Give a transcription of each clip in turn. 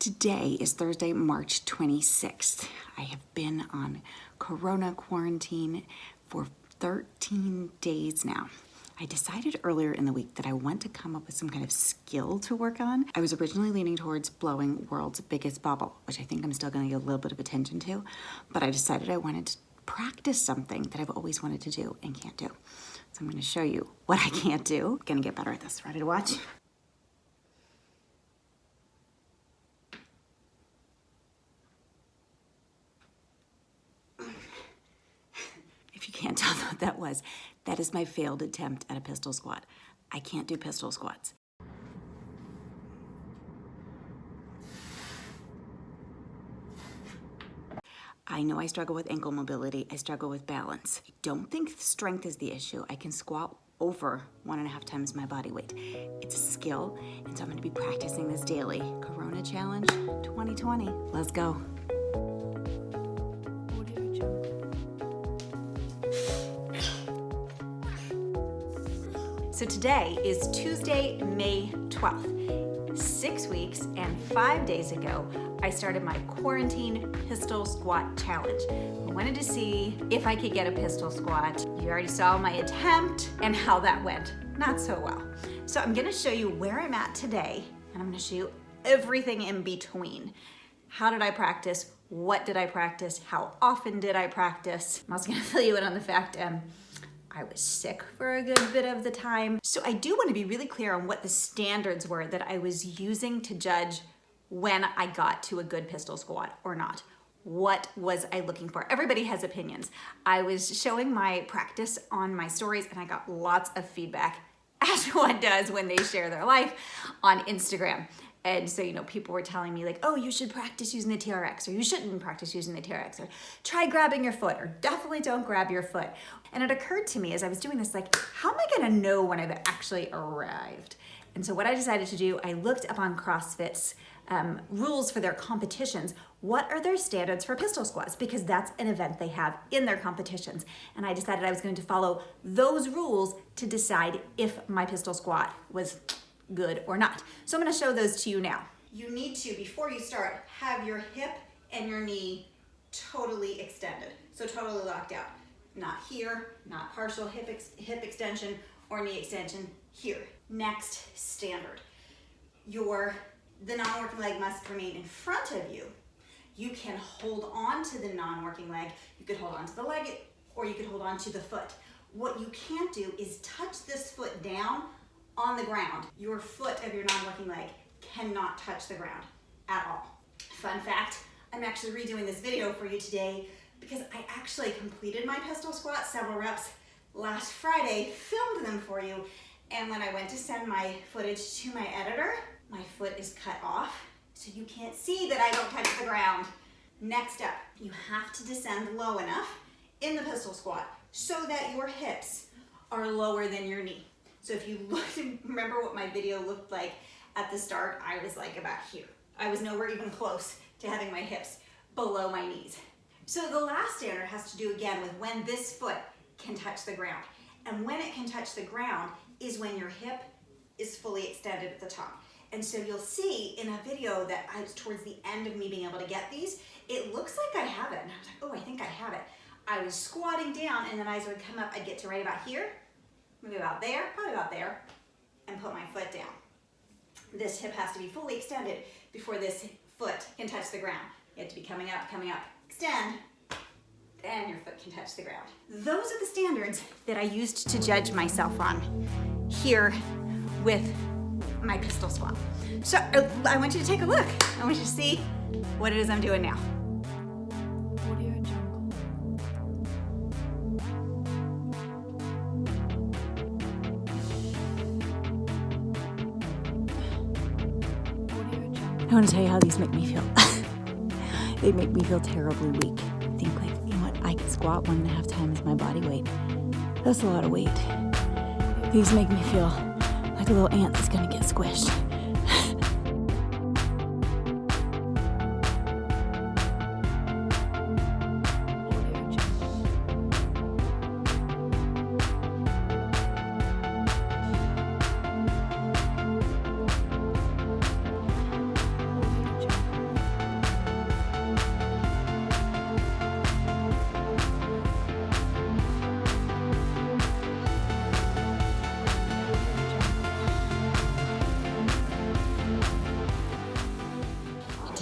Today is Thursday, March 26th. I have been on Corona quarantine for 13 days now. I decided earlier in the week that I want to come up with some kind of skill to work on. I was originally leaning towards blowing world's biggest bubble, which I think I'm still gonna give a little bit of attention to, but I decided I wanted to practice something that I've always wanted to do and can't do. So I'm gonna show you what I can't do. Gonna get better at this. Ready to watch? If you can't tell what that was, that is my failed attempt at a pistol squat. I can't do pistol squats. I know I struggle with ankle mobility. I struggle with balance. I don't think strength is the issue. I can squat over 1.5 times my body weight. It's a skill, and so I'm gonna be practicing this daily. Corona Challenge 2020. Let's go. So today is Tuesday, May 12th. 6 weeks and 5 days ago, I started my quarantine pistol squat challenge. I wanted to see if I could get a pistol squat. You already saw my attempt and how that went. Not so well. So I'm gonna show you where I'm at today, and I'm gonna show you everything in between. How did I practice? What did I practice? How often did I practice? I'm also gonna fill you in on the fact I was sick for a good bit of the time. So I do want to be really clear on what the standards were that I was using to judge when I got to a good pistol squat or not. What was I looking for? Everybody has opinions. I was showing my practice on my stories and I got lots of feedback, as one does when they share their life on Instagram. And so, people were telling me like, oh, you should practice using the TRX, or you shouldn't practice using the TRX, or try grabbing your foot, or definitely don't grab your foot. And it occurred to me as I was doing this, like, how am I gonna know when I've actually arrived? And so what I decided to do, I looked up on CrossFit's rules for their competitions. What are their standards for pistol squats? Because that's an event they have in their competitions. And I decided I was going to follow those rules to decide if my pistol squat was good or not. So I'm gonna show those to you now. You need to, before you start, have your hip and your knee totally extended. So totally locked out. Not here, not partial hip extension or knee extension here. Next standard. The non-working leg must remain in front of you. You can hold on to the non-working leg. You could hold on to the leg or you could hold on to the foot. What you can't do is touch this foot down on the ground. Your foot of your non-working leg cannot touch the ground at all. Fun fact, I'm actually redoing this video for you today because I actually completed my pistol squat, several reps last Friday, filmed them for you, and when I went to send my footage to my editor, my foot is cut off, so you can't see that I don't touch the ground. Next up, you have to descend low enough in the pistol squat so that your hips are lower than your knee. So if you remember what my video looked like at the start, I was like about here. I was nowhere even close to having my hips below my knees. So the last standard has to do again with when this foot can touch the ground. And when it can touch the ground is when your hip is fully extended at the top. And so you'll see in a video that I was towards the end of me being able to get these, it looks like I have it. And I was like, oh, I think I have it. I was squatting down and then as I would come up, I'd get to right about here, maybe about there, probably about there, and put my foot down. This hip has to be fully extended before this foot can touch the ground. You have to be coming up, extend, then your foot can touch the ground. Those are the standards that I used to judge myself on here with my pistol squat. So I want you to take a look. I want you to see what it is I'm doing now. I want to tell you how these make me feel. They make me feel terribly weak. I think like, I can squat 1.5 times my body weight. That's a lot of weight. These make me feel like a little ant that's gonna get squished.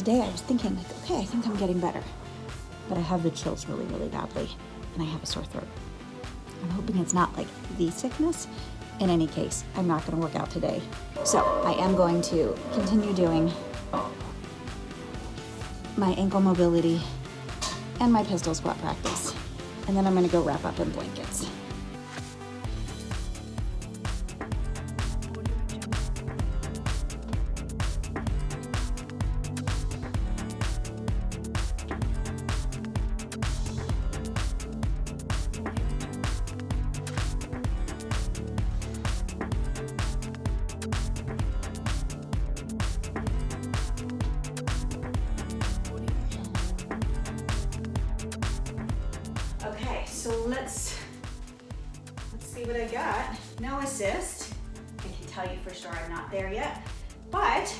today I was thinking like, okay, I think I'm getting better. But I have the chills really, really badly, and I have a sore throat. I'm hoping it's not like the sickness. In any case, I'm not gonna work out today. So I am going to continue doing my ankle mobility and my pistol squat practice. And then I'm gonna go wrap up in blankets. Okay, so let's see what I got. No assist. I can tell you for sure I'm not there yet, but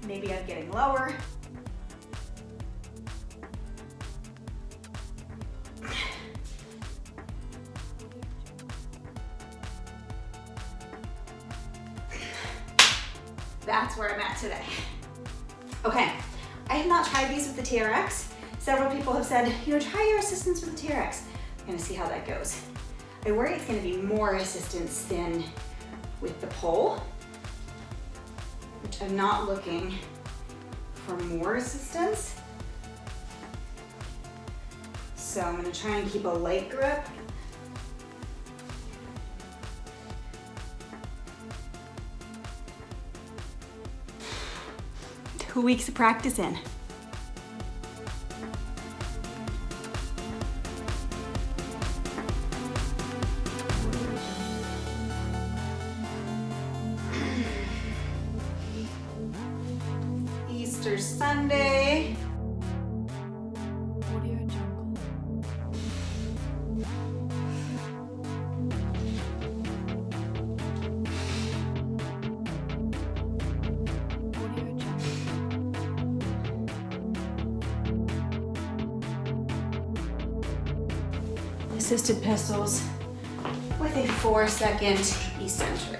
maybe I'm getting lower. That's where I'm at today. Okay, I have not tried these with the TRX. Several people have said, try your assistance with the TRX. I'm gonna see how that goes. I worry it's gonna be more assistance than with the pole, which I'm not looking for more assistance. So I'm gonna try and keep a light grip. Two weeks of practice in. Easter Sunday. Assisted pistols with a 4-second eccentric.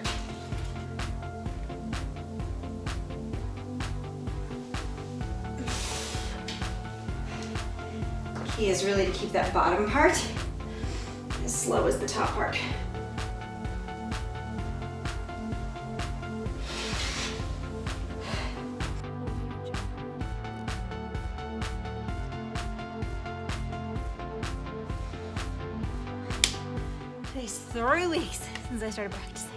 Key is really to keep that bottom part as slow as the top part. Today's 3 weeks since I started practicing.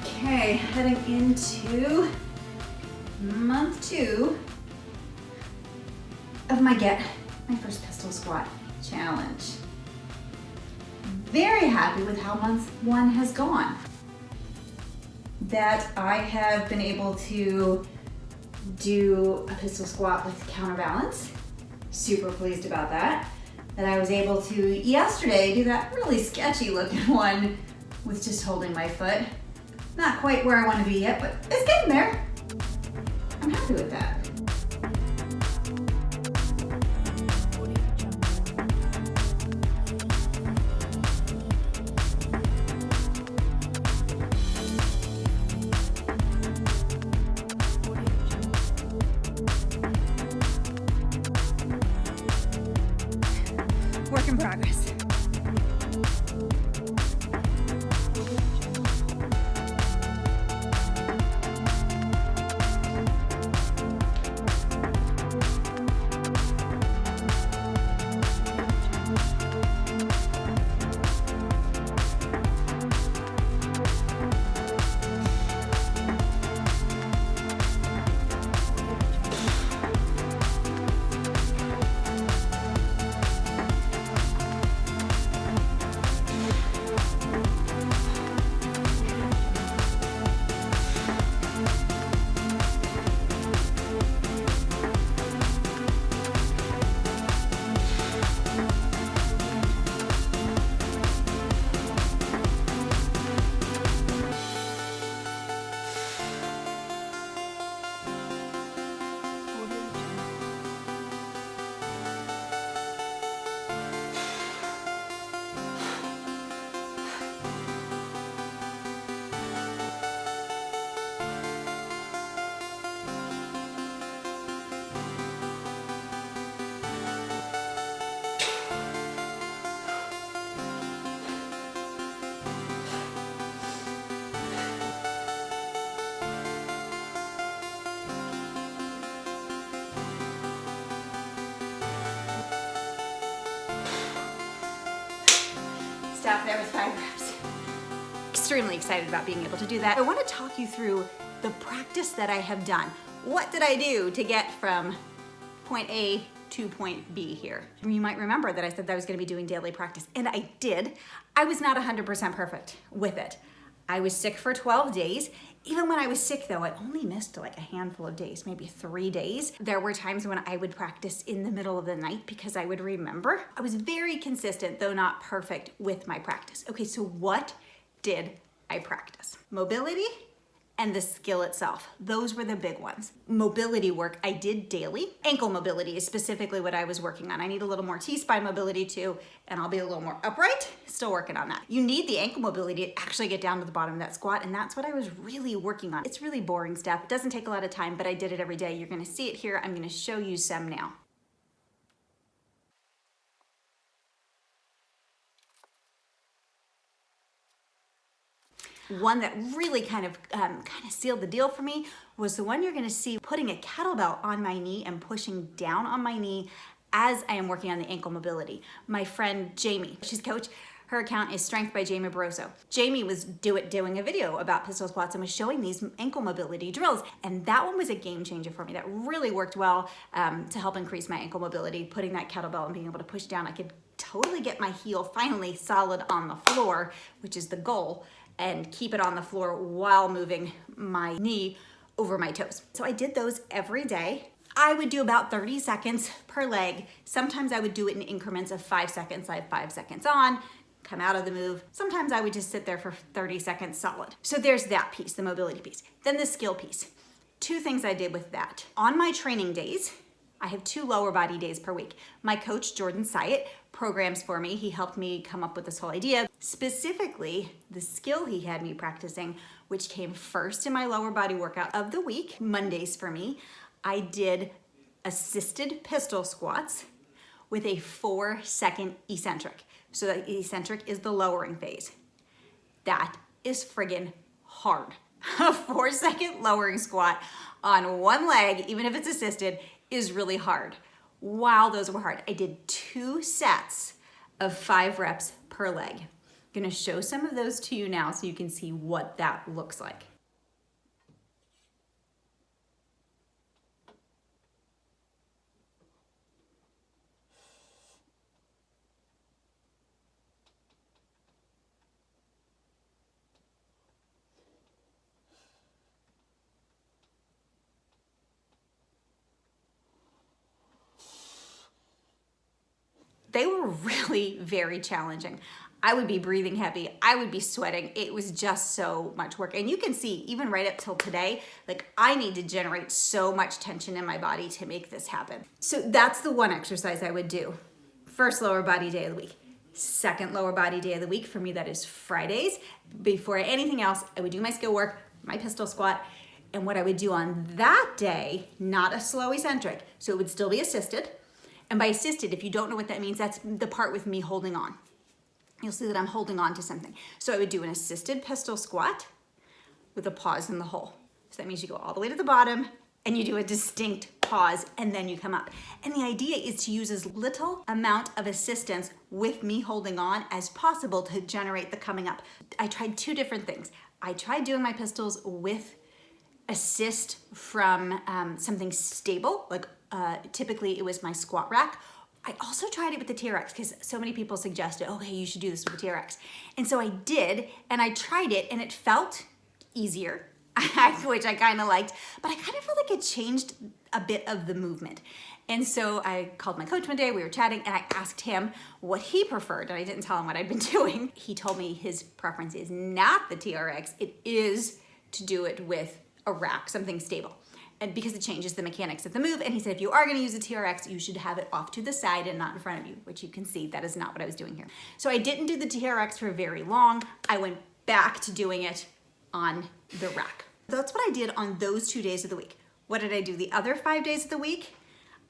Okay, heading into month 2 of my first pistol squat challenge. Very happy with how month 1 has gone. That I have been able to do a pistol squat with counterbalance. Super pleased about that. That I was able to yesterday do that really sketchy looking one with just holding my foot. Not quite where I want to be yet, but it's getting there. I'm happy with that. Work in progress. stuff. There was 5 reps. Extremely excited about being able to do that. I want to talk you through the practice that I have done. What did I do to get from point A to point B here? You might remember that I said that I was going to be doing daily practice, and I did. I was not 100% perfect with it. I was sick for 12 days. Even when I was sick though, I only missed like a handful of days, maybe 3 days. There were times when I would practice in the middle of the night because I would remember. I was very consistent, though not perfect, with my practice. Okay, so what did I practice? Mobility and the skill itself. Those were the big ones. Mobility work I did daily. Ankle mobility is specifically what I was working on. I need a little more T-spine mobility too, and I'll be a little more upright. Still working on that. You need the ankle mobility to actually get down to the bottom of that squat, and that's what I was really working on. It's really boring stuff. It doesn't take a lot of time, but I did it every day. You're gonna see it here. I'm gonna show you some now. One that really kind of sealed the deal for me was the one you're gonna see putting a kettlebell on my knee and pushing down on my knee as I am working on the ankle mobility. My friend Jamie, she's a coach, her account is Strength by Jamie Barroso. Jamie was doing a video about pistol squats and was showing these ankle mobility drills. And that one was a game changer for me. That really worked well to help increase my ankle mobility, putting that kettlebell and being able to push down. I could totally get my heel finally solid on the floor, which is the goal, and keep it on the floor while moving my knee over my toes. So I did those every day. I would do about 30 seconds per leg. Sometimes I would do it in increments of 5 seconds. I have 5 seconds on, come out of the move. Sometimes I would just sit there for 30 seconds solid. So there's that piece, the mobility piece. Then the skill piece. 2 things I did with that. On my training days, I have 2 lower body days per week. My coach, Jordan Syatt, programs for me. He helped me come up with this whole idea. Specifically, the skill he had me practicing, which came first in my lower body workout of the week, Mondays for me, I did assisted pistol squats with a 4-second eccentric. So the eccentric is the lowering phase. That is friggin' hard. A 4-second lowering squat on one leg, even if it's assisted, is really hard. Wow, those were hard. I did 2 sets of 5 reps per leg. I'm gonna show some of those to you now so you can see what that looks like. They were really very challenging. I would be breathing heavy. I would be sweating. It was just so much work. And you can see, even right up till today, like I need to generate so much tension in my body to make this happen. So that's the one exercise I would do. First lower body day of the week. Second lower body day of the week, for me that is Fridays. Before anything else, I would do my skill work, my pistol squat, and what I would do on that day, not a slow eccentric, so it would still be assisted. And by assisted, if you don't know what that means, that's the part with me holding on. You'll see that I'm holding on to something. So I would do an assisted pistol squat with a pause in the hole. So that means you go all the way to the bottom and you do a distinct pause and then you come up. And the idea is to use as little amount of assistance with me holding on as possible to generate the coming up. I tried 2 different things. I tried doing my pistols with assist from something stable, like typically it was my squat rack. I also tried it with the TRX because so many people suggested, okay, you should do this with the TRX. And so I did, and I tried it, and it felt easier, which I kind of liked, but I kind of felt like it changed a bit of the movement. And so I called my coach one day, we were chatting, and I asked him what he preferred, and I didn't tell him what I'd been doing. He told me his preference is not the TRX, it is to do it with a rack, something stable. And because it changes the mechanics of the move. And he said, if you are gonna use a TRX, you should have it off to the side and not in front of you, which you can see that is not what I was doing here. So I didn't do the TRX for very long. I went back to doing it on the rack. That's what I did on those 2 days of the week. What did I do the other 5 days of the week?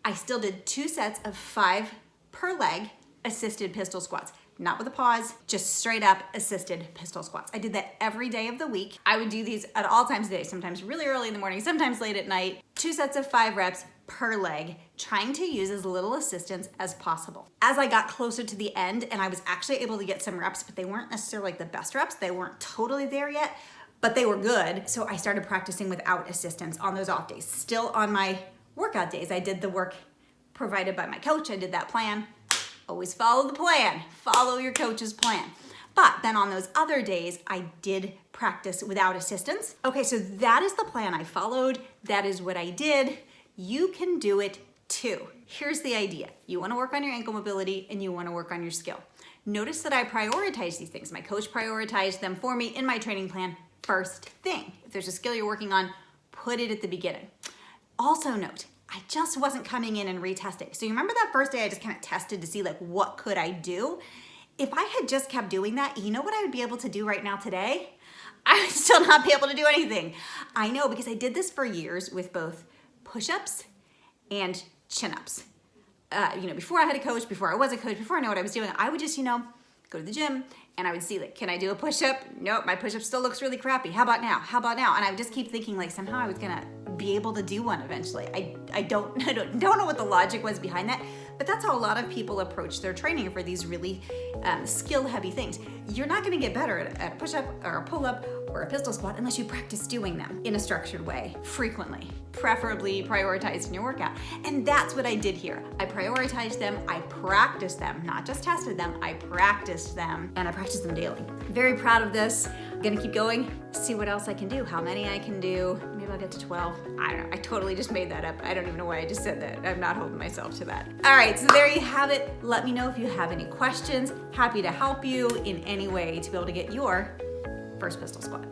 I still did 2 sets of 5 per leg assisted pistol squats. Not with a pause, just straight up assisted pistol squats. I did that every day of the week. I would do these at all times of the day, sometimes really early in the morning, sometimes late at night. 2 sets of 5 reps per leg, trying to use as little assistance as possible. As I got closer to the end and I was actually able to get some reps, but they weren't necessarily like the best reps, they weren't totally there yet, but they were good. So I started practicing without assistance on those off days. Still on my workout days, I did the work provided by my coach, I did that plan. Always follow the plan, follow your coach's plan. But then on those other days, I did practice without assistance. Okay, so that is the plan I followed. That is what I did. You can do it too. Here's the idea. You wanna work on your ankle mobility and you wanna work on your skill. Notice that I prioritize these things. My coach prioritized them for me in my training plan first thing. If there's a skill you're working on, put it at the beginning. Also note, I just wasn't coming in and retesting. So you remember that first day I just kind of tested to see like what could I do? If I had just kept doing that, you know what I would be able to do right now today? I would still not be able to do anything. I know, because I did this for years with both push-ups and chin-ups. Before I had a coach, before I was a coach, before I know what I was doing, I would just, go to the gym and I would see like, can I do a push-up? Nope, my push-up still looks really crappy. How about now? How about now? And I would just keep thinking like somehow I was gonna be able to do one eventually. I don't know what the logic was behind that, but that's how a lot of people approach their training for these really skill-heavy things. You're not gonna get better at a push-up or a pull-up or a pistol squat unless you practice doing them in a structured way, frequently, preferably prioritized in your workout. And that's what I did here. I prioritized them, I practiced them, not just tested them, I practiced them, and I practiced them daily. Very proud of this. I'm gonna keep going, see what else I can do, how many I can do. Maybe I'll get to 12. I don't know, I totally just made that up. I don't even know why I just said that. I'm not holding myself to that. All right, so there you have it. Let me know if you have any questions. Happy to help you in any way to be able to get your first pistol squat.